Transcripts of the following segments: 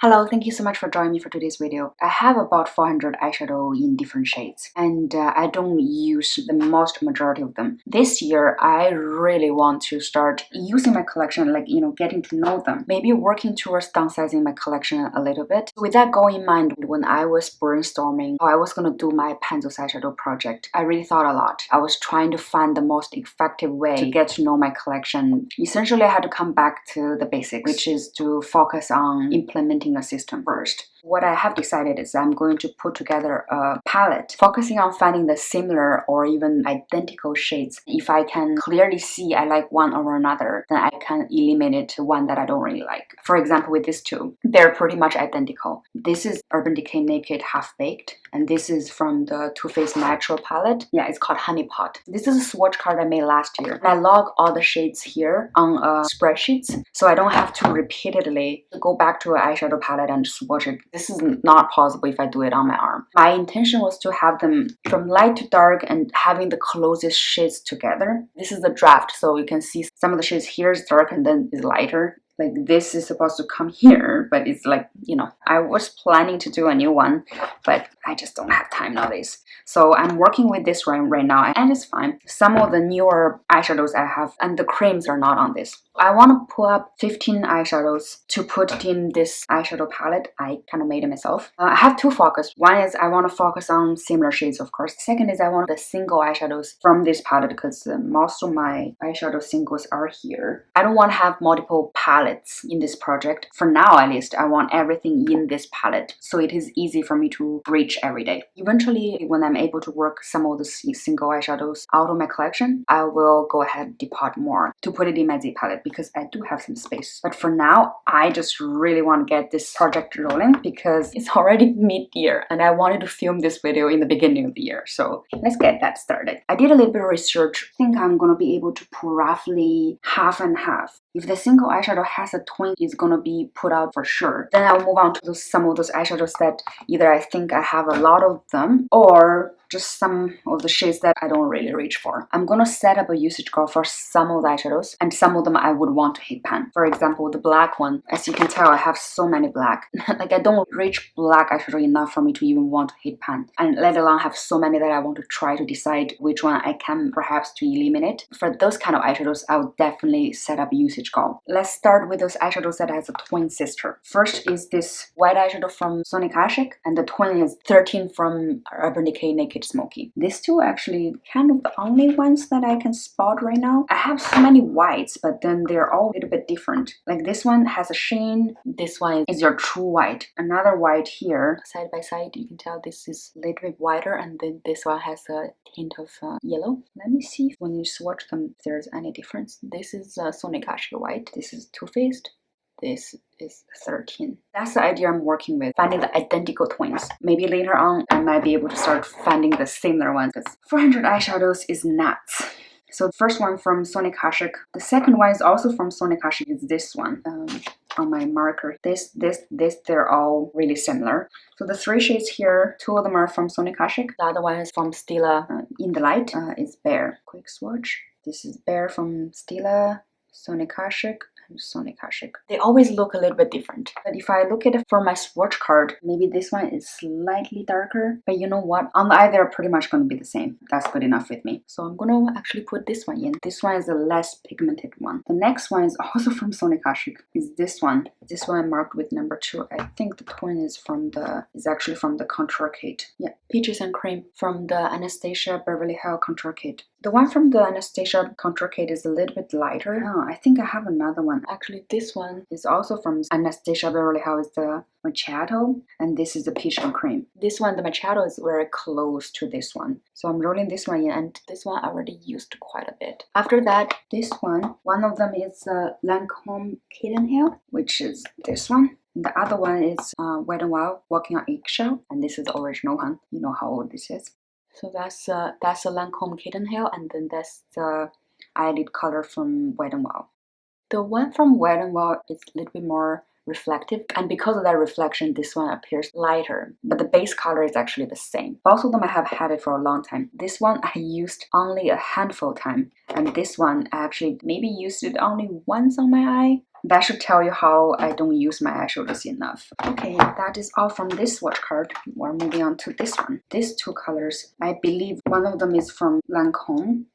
Hello, thank you so much for joining me for today's video. I have about 400 eyeshadow in different shades and I don't use the most majority of them. This year, I really want to start using my collection, getting to know them. Maybe working towards downsizing my collection a little bit. With that goal in mind, when I was brainstorming how I was going to do my pencils eyeshadow project, I really thought a lot. I was trying to find the most effective way to get to know my collection. Essentially, I had to come back to the basics, which is to focus on implementing a system first. What I have decided is I'm going to put together a palette focusing on finding the similar or even identical shades. If I can clearly see I like one over another, then I can eliminate one that I don't really like. For example, with these two, they're pretty much identical. This is Urban Decay Naked Half Baked, and this is from the Too Faced Natural palette. Yeah, it's called Honey Pot. This is a swatch card I made last year. And I log all the shades here on spreadsheets, so I don't have to repeatedly go back to an eyeshadow palette and swatch it. This is not possible if I do it on my arm. My intention was to have them from light to dark and having the closest shades together. This is the draft, so you can see some of the shades here is dark and then is lighter. Like this is supposed to come here, but it's like, I was planning to do a new one, but I just don't have time nowadays. So I'm working with this right now, and it's fine. Some of the newer eyeshadows I have, and the creams are not on this. I want to pull up 15 eyeshadows to put in this eyeshadow palette. I kind of made it myself. I have two focus. One is I want to focus on similar shades, of course. Second is I want the single eyeshadows from this palette because most of my eyeshadow singles are here. I don't want to have multiple palettes in this project. For now, at least, I want everything in this palette, so it is easy for me to reach every day. Eventually, when I'm able to work some of the single eyeshadows out of my collection, I will go ahead and depart more to put it in my Z palette because I do have some space. But for now, I just really want to get this project rolling because it's already mid-year and I wanted to film this video in the beginning of the year. So let's get that started. I did a little bit of research. I think I'm going to be able to pull roughly half and half. If the single eyeshadow has a twin, it's gonna be put out for sure. Then I'll move on to some of those eyeshadows that either I think I have a lot of them or just some of the shades that I don't really reach for. I'm gonna set up a usage goal for some of the eyeshadows, and some of them I would want to hit pan. For example, the black one, as you can tell, I have so many black. Like I don't reach black eyeshadow enough for me to even want to hit pan, and let alone have so many that I want to try to decide which one I can perhaps to eliminate. For those kind of eyeshadows, I would definitely set up a usage goal. Let's start with those eyeshadows that has a twin sister. First is this white eyeshadow from Sonic Ashik, and the twin is 13 from Urban Decay Naked Smoky. These two are actually kind of the only ones that I can spot right now. I have so many whites, but then they're all a little bit different. Like this one has a sheen, this one is your true white. Another white here, side by side, you can tell this is a little bit whiter, and then this one has a hint of yellow. Let me see if when you swatch them, if there's any difference. This is Sonic Ashik white, this is Too Faced. This is 13. That's the idea I'm working with, finding the identical twins. Maybe later on, I might be able to start finding the similar ones because 400 eyeshadows is nuts. So the first one from Sonic Ashik. The second one is also from Sonic Ashik, is this one. On my marker. This, they're all really similar. So the three shades here, two of them are from Sonic Ashik. The other one is from Stila In the Light. Is Bear. Quick swatch. This is Bear from Stila, Sonic Ashik, Sonic Ashik. They always look a little bit different. But if I look at it for my swatch card, maybe this one is slightly darker. But you know what? On the eye, they're pretty much going to be the same. That's good enough with me. So I'm going to actually put this one in. This one is the less pigmented one. The next one is also from Sonic Ashik. Is this one. This one I marked with number 2. I think the twin is actually from the Contour Kit. Yeah, Peaches and Cream from the Anastasia Beverly Hills Contour Kit. The one from the Anastasia Contour Kit is a little bit lighter. Oh, I think I have another one. Actually, this one is also from Anastasia Beverly Hills, the Machado, and this is the Peach and Cream. This one, the Machado, is very close to this one. So I'm rolling this one in, and this one I already used quite a bit. After that, this one of them is Lancome Kitten Hill, which is this one. The other one is Wet n Wild Walking on Eggshell, and this is the original one. You know how old this is. So that's a Lancome Kitten Hill, and then that's the eyelid color from Wet n Wild. The one from Wet n Wild is a little bit more reflective, and because of that reflection, this one appears lighter, but the base color is actually the same. Both of them I have had it for a long time. This one I used only a handful of time, and this one I actually maybe used it only once on my eye. That should tell you how I don't use my eyeshadows enough. Okay, that is all from this swatch card. We're moving on to this one. These two colors, I believe one of them is from Lancome.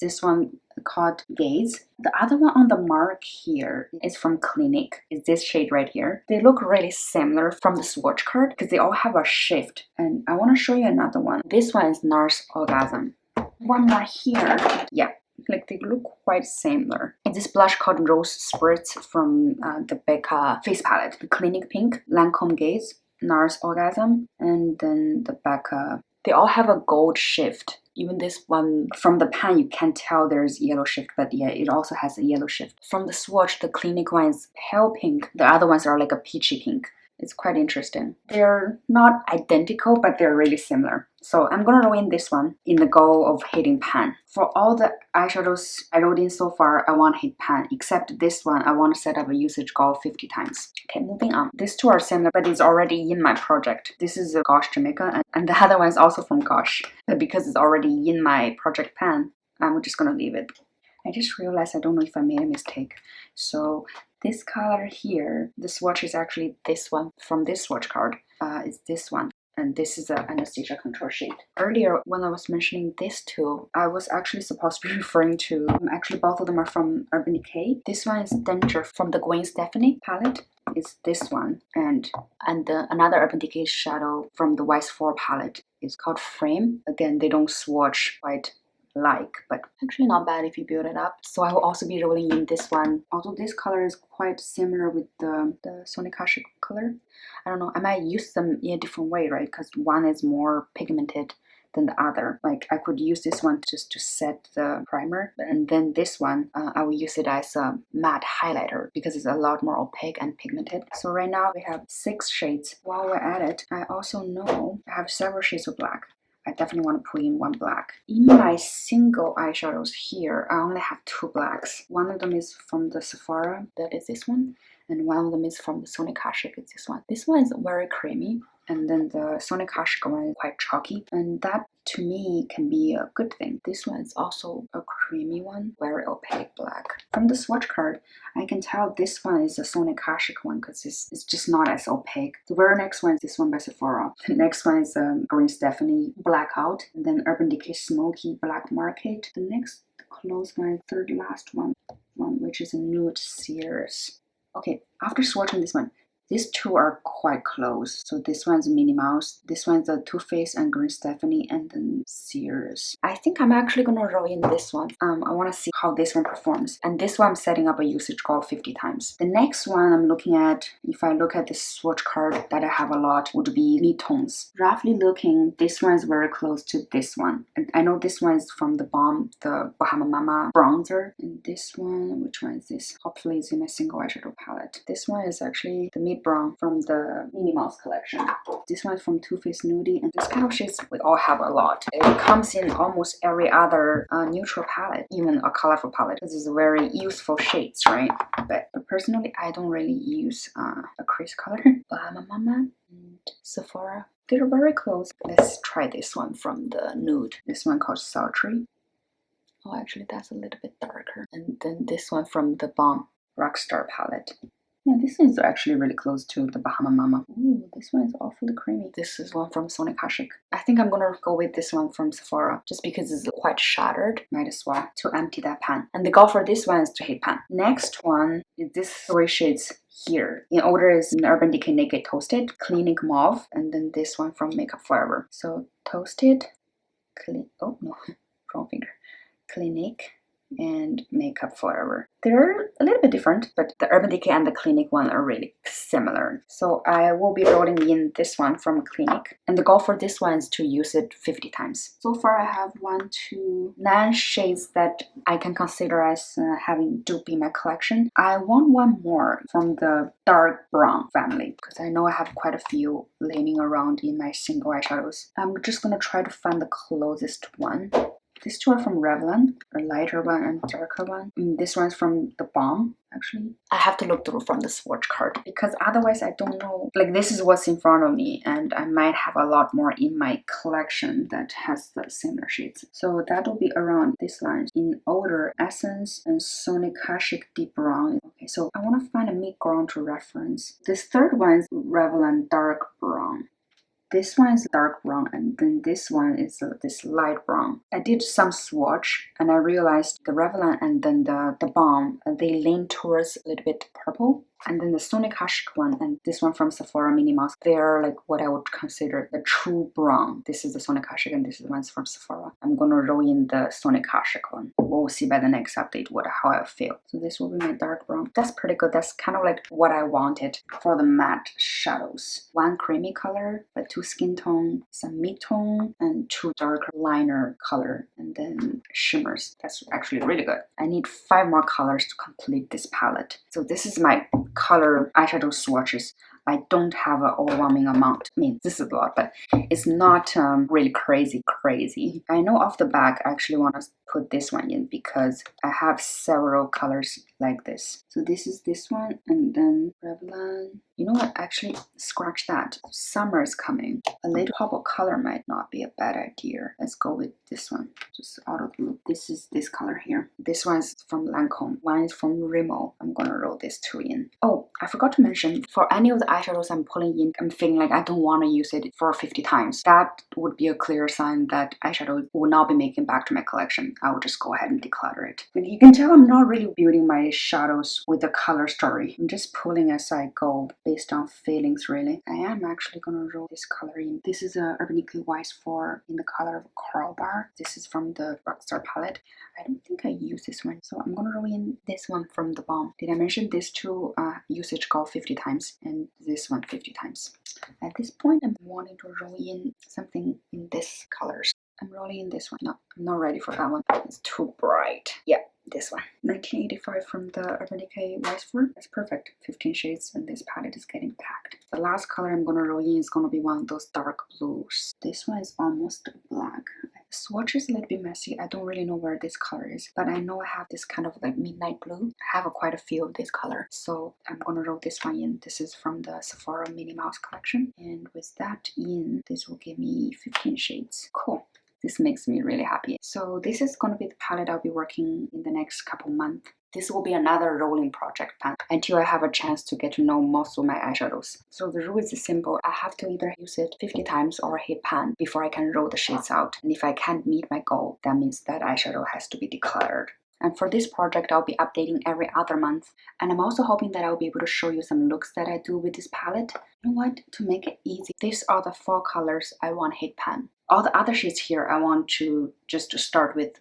This one called Gaze. The other one on the mark here is from Clinique. It's this shade right here. They look really similar from the swatch card because they all have a shift. And I want to show you another one. This one is NARS Orgasm. One more here. Yeah, like they look quite similar. It's this blush called Rose Spritz from the Becca face palette. The Clinique Pink, Lancome Gaze, NARS Orgasm, and then the Becca. They all have a gold shift. Even this one from the pan, you can tell there's yellow shift, but yeah, it also has a yellow shift. From the swatch, the Clinique one is pale pink. The other ones are like a peachy pink. It's quite interesting. They're not identical, but they're really similar. So I'm gonna roll in this one in the goal of hitting pan. For all the eyeshadows I rolled in so far, I want to hit pan, except this one, I want to set up a usage goal 50 times. Okay, moving on. These two are similar, but it's already in my project. This is a Gosh Jamaica, and the other one is also from Gosh. But because it's already in my project pan, I'm just gonna leave it. I just realized I don't know if I made a mistake. So this color here, the swatch is actually this one from this swatch card. It's this one. And this is a Anastasia contour shade. Earlier, when I was mentioning this two, I was actually supposed to be referring to, actually both of them are from Urban Decay. This one is Danger from the Gwen Stefani palette. It's this one. And another Urban Decay shadow from the Wise 4 palette is called Frame. Again, they don't swatch quite like, but actually not bad if you build it up. So I will also be rolling in this one. Although this color is quite similar with the Sony Kashik color. I don't know, I might use them in a different way, right? Because one is more pigmented than the other. Like I could use this one just to set the primer, and then this one I will use it as a matte highlighter because it's a lot more opaque and pigmented. So right now we have 6 shades. While we're at it, I also know I have several shades of black. I definitely want to put in one black. In my single eyeshadows here, I only have 2 blacks. One of them is from the Sephora, that is this one, and one of them is from the Sony Kashik, it's this one. This one is very creamy, and then the Sony Kashik one is quite chalky, and that to me can be a good thing. This one is also a creamy one, very opaque black. From the swatch card, I can tell this one is a Sony Kashik one because it's just not as opaque. The very next one is this one by Sephora. The next one is Green Stephanie Blackout, and then Urban Decay Smoky Black Market. The next close one, third last one, which is a Nude Sears. Okay, after swatching this one, these two are quite close. So this one's Minnie Mouse, this one's a Too Faced and Green Stephanie, and then Sears. I think I'm actually gonna roll in this one. I want to see how this one performs. And this one I'm setting up a usage goal 50 times. The next one I'm looking at, if I look at this swatch card that I have a lot, would be mid-tones. Roughly looking, this one is very close to this one. And I know this one is from the Balm, the Bahama Mama bronzer. And this one, which one is this? Hopefully it's in my single eyeshadow palette. This one is actually the mid brown from the Minnie Mouse collection. This one is from Too Faced Nudie, and this kind of shades we all have a lot. It comes in almost every other neutral palette, even a colorful palette. This is very useful shades, right? But personally, I don't really use a crease color. Bahama Mama and Sephora, they're very close. Let's try this one from the Nude. This one called Sultry. Oh, actually, that's a little bit darker. And then this one from the Balm Rockstar palette. Yeah, this is actually really close to the Bahama Mama. Ooh, this one is awfully creamy. This is one from Sony Kashik. I think I'm gonna go with this one from Sephora just because it's quite shattered. Might as well to empty that pan. And the goal for this one is to hit pan. Next one is this 3 shades here. In order is Urban Decay Naked Toasted, Clinique Mauve, and then this one from Makeup Forever. So Toasted, oh no, wrong finger. Clinique and Makeup Forever. They're a little bit different, but the Urban Decay and the Clinique one are really similar. So I will be rolling in this one from Clinique. And the goal for this one is to use it 50 times. So far I have 9 shades that I can consider as having dupe in my collection. I want one more from the dark brown family because I know I have quite a few laying around in my single eyeshadows. I'm just gonna try to find the closest one. These two are from Revlon, a lighter one and darker one. This one's from the Balm, actually. I have to look through from the swatch card because otherwise I don't know. Like, this is what's in front of me, and I might have a lot more in my collection that has the similar shades. So that will be around this line in Odor, Essence, and Sonic Kashik Deep Brown. Okay, so I want to find a mid-ground to reference. This third one is Revlon Dark Brown. This one is dark brown, and then this one is this light brown. I did some swatch and I realized the Revlon and then the Balm, they lean towards a little bit purple. And then the Sonic Kashik one and this one from Sephora Mini Mask, they're like what I would consider the true brown. This is the Sonic Kashik and this is the ones from Sephora. I'm gonna roll in the Sonic Kashik one. We'll see by the next update how I feel. So this will be my dark brown. That's pretty good. That's kind of like what I wanted for the matte shadows. One creamy color, but two skin tone, some mid-tone, and two darker liner color, and then shimmers. That's actually really good. I need 5 more colors to complete this palette. So this is my color eyeshadow swatches. I don't have an overwhelming amount. I mean, this is a lot, but it's not really crazy. I know off the back I actually want to put this one in because I have several colors like this. So this is this one, and then Revlon. You know what? Actually, scratch that. Summer is coming. A little pop of color might not be a bad idea. Let's go with this one. Just out of the loop. This is this color here. This one's from Lancome. One is from Rimmel. I'm gonna roll these two in. Oh, I forgot to mention, for any of the eyeshadows I'm pulling in, I'm feeling like I don't want to use it for 50 times. That would be a clear sign that eyeshadow will not be making back to my collection. I will just go ahead and declutter it. But you can tell I'm not really building my shadows with the color story. I'm just pulling as I go based on feelings, really. I am actually gonna roll this color in. This is a Urban Decay Wise 4 in the color of Coral Bar. This is from the Rockstar palette. I don't think I use this one, so I'm gonna roll in this one from the Balm. Did I mention these two usage go 50 times and this one 50 times? At this point, I'm wanting to roll in something in this colors. I'm rolling in this one. No, I'm not ready for that one. It's too bright. Yeah, this one. 1985 from the Urban Decay Wise 4. That's perfect. 15 shades and this palette is getting packed. The last color I'm gonna roll in is gonna be one of those dark blues. This one is almost black. The swatch is a little bit messy. I don't really know where this color is, but I know I have this kind of like midnight blue. I have quite a few of this color, so I'm gonna roll this one in. This is from the Sephora Mini Mouse collection, and with that in, this will give me 15 shades. Cool. This makes me really happy. So this is going to be the palette I'll be working in the next couple months. This will be another rolling project plan until I have a chance to get to know most of my eyeshadows. So the rule is simple. I have to either use it 50 times or hit pan before I can roll the shades out. And if I can't meet my goal, that means that eyeshadow has to be decluttered. And for this project, I'll be updating every other month. And I'm also hoping that I'll be able to show you some looks that I do with this palette. You know what? To make it easy, these are the 4 colors I want hit pan. All the other shades here, I want to just start with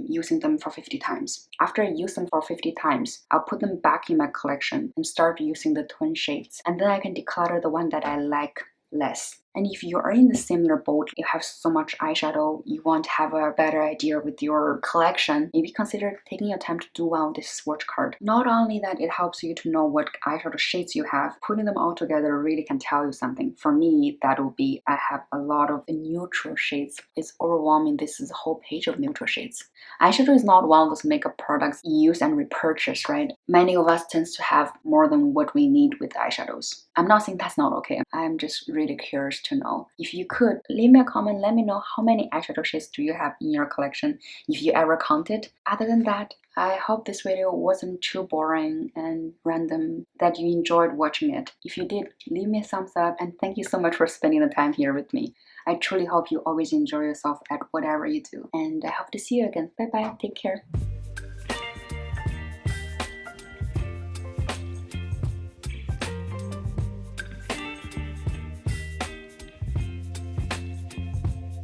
using them for 50 times. After I use them for 50 times, I'll put them back in my collection and start using the twin shades. And then I can declutter the one that I like less. And if you are in the similar boat, you have so much eyeshadow, you want to have a better idea with your collection, maybe consider taking your time to do well this swatch card. Not only that, it helps you to know what eyeshadow shades you have. Putting them all together really can tell you something. For me, that will be, I have a lot of neutral shades. It's overwhelming. This is a whole page of neutral shades. Eyeshadow is not one of those makeup products you use and repurchase, right? Many of us tend to have more than what we need with eyeshadows. I'm not saying that's not okay. I'm just really curious to know. If you could, leave me a comment, let me know how many eyeshadow shades do you have in your collection, if you ever counted. Other than that, I hope this video wasn't too boring and random, that you enjoyed watching it. If you did, leave me a thumbs up, and thank you so much for spending the time here with me. I truly hope you always enjoy yourself at whatever you do, and I hope to see you again. Bye bye, take care.